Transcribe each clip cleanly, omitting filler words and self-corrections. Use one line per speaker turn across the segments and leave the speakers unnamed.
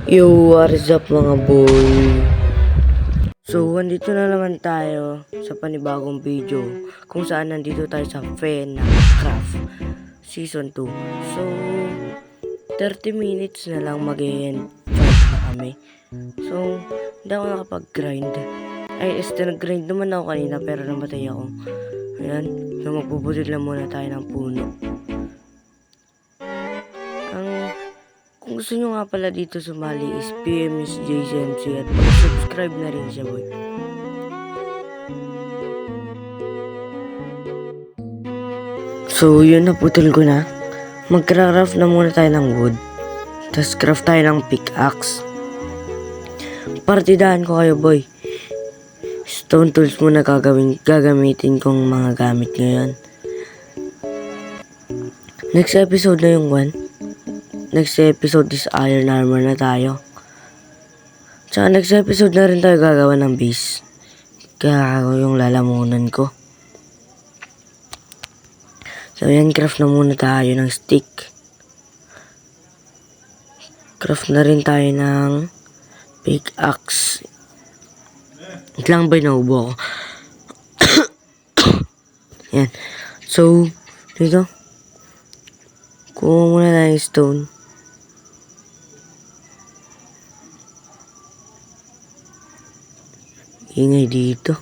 Yo, what is up mga boy? So, andito na naman tayo sa panibagong video kung saan nandito tayo sa Craft Season 2. So, 30 minutes na lang mag-end na kami. So, hindi ako nakapag-grind. Nag-grind naman ako kanina pero namatay ako. Ayan, so magbubudod lang muna tayo ng puno. Kung gusto nyo nga pala dito sumali is PM is JCMC at subscribe na rin siya boy. So yun, naputol ko na. Mag-craft na muna tayo ng wood. Tapos craft tayo ng pickaxe. Partidahan ko kayo boy. Stone tools muna gagamitin kong mga gamit ngayon. Next episode na yung 1. Next episode is iron armor na tayo. Tsaka next episode na rin tayo gagawa ng base. Kaya ako yung lalamunan ko. So yan, craft na muna tayo ng stick. Craft na rin tayo ng pickaxe. Ito lang ba naubo ako? Yan. So, dito. Kuha muna tayo ng stone. Ingay dito.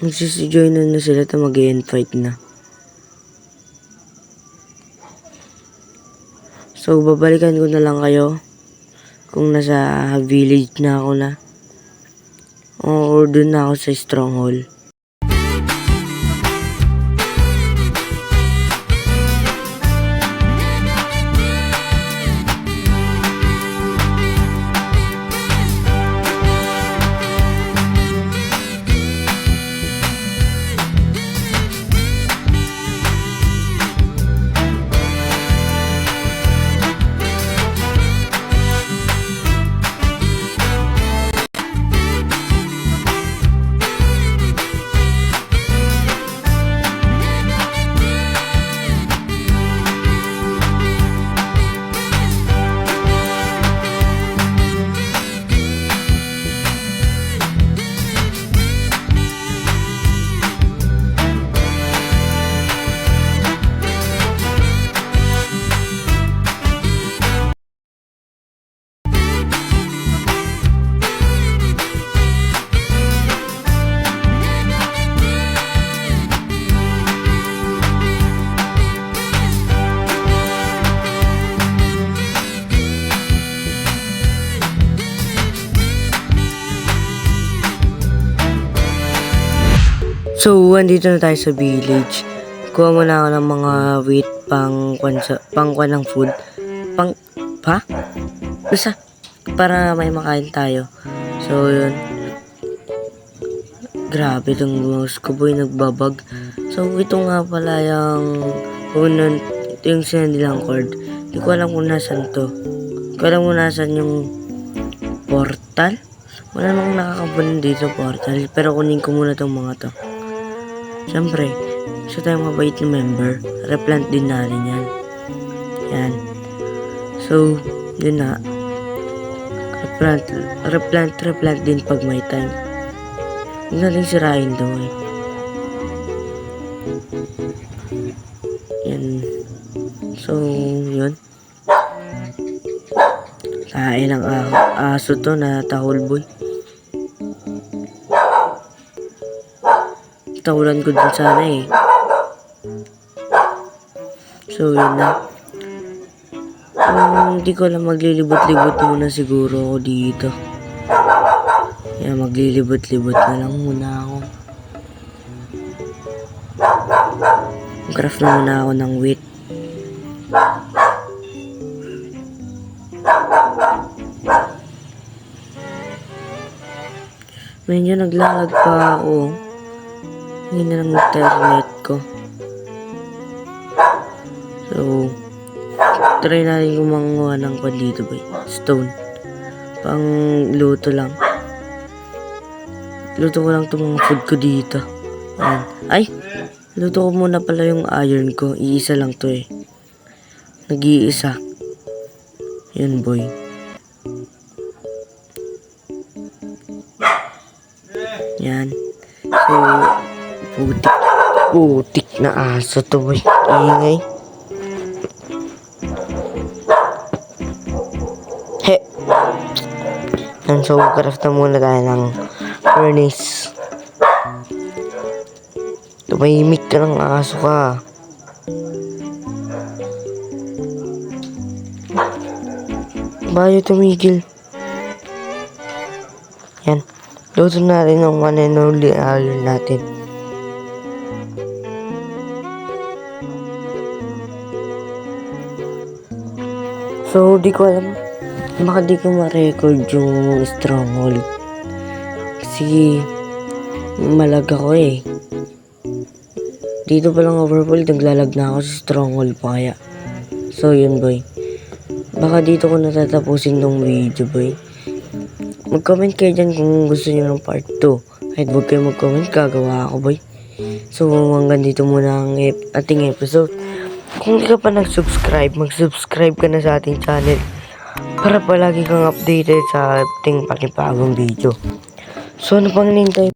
Magsisi-join na sila ito, mag-end fight na. So, babalikan ko na lang kayo kung nasa village na ako na. O doon na ako sa stronghold. So, andito na tayo sa village. Kuha muna ako ng mga wheat pangkwan ng food. Basta, para may makain tayo. So, yun. Grabe itong mouse ko boy, nagbabag. So, ito nga pala yung unang, ito yung sinilang cord. Hindi ko alam kung nasan to. Hindi ko alam kung nasan yung portal. Wala namang nakakabunan dito portal. Pero kunin ko muna itong mga to. Siyempre, gusto tayong mabait na member. Replant din natin yan. Yan. So, yun na. Replant din pag may time. Huwag natin sirain to eh. Yan. So, yun. Kain ng aso to na tahol boy. Tahulan ko din sana eh. So, yun na. Hindi ko alam, maglilibot-libot muna siguro ako dito. Yan, maglilibot-libot na lang muna ako. Craft na muna ako ng wheat. Medyo naglalag pa ako. Hindi na lang internet ko. So, try natin gumawa ng kwan dito boy. Stone. Pang luto lang. Luto ko lang itong mga food ko dito. Ayan. Ay! Luto ko muna pala yung iron ko. Iisa lang to eh. Nag-iisa. Yun, boy. Yan. So, putik na aso to, boy. Ingay. He! Yan, so, craft na muna tayo ng furnace. Tumahimik ka ng aso ka. Bayo tumigil. Yan. Luto na rin ang one and only iron natin. So, di ko alam. Baka di ko ma-record yung stronghold. Kasi, malag ako eh. Dito palang overworld, naglalag na ako sa stronghold pa kaya. So, yun boy. Baka dito ko natatapusin tong video, boy. Mag-comment kayo dyan kung gusto niyo ng part 2. Kahit huwag kayo mag-comment, gagawa ako, boy. So, hanggang dito muna ang ating episode. Kung di ka pa nag-subscribe, mag-subscribe ka na sa ating channel para palagi kang updated sa ating panibagong video. So, ano pang hinihintay?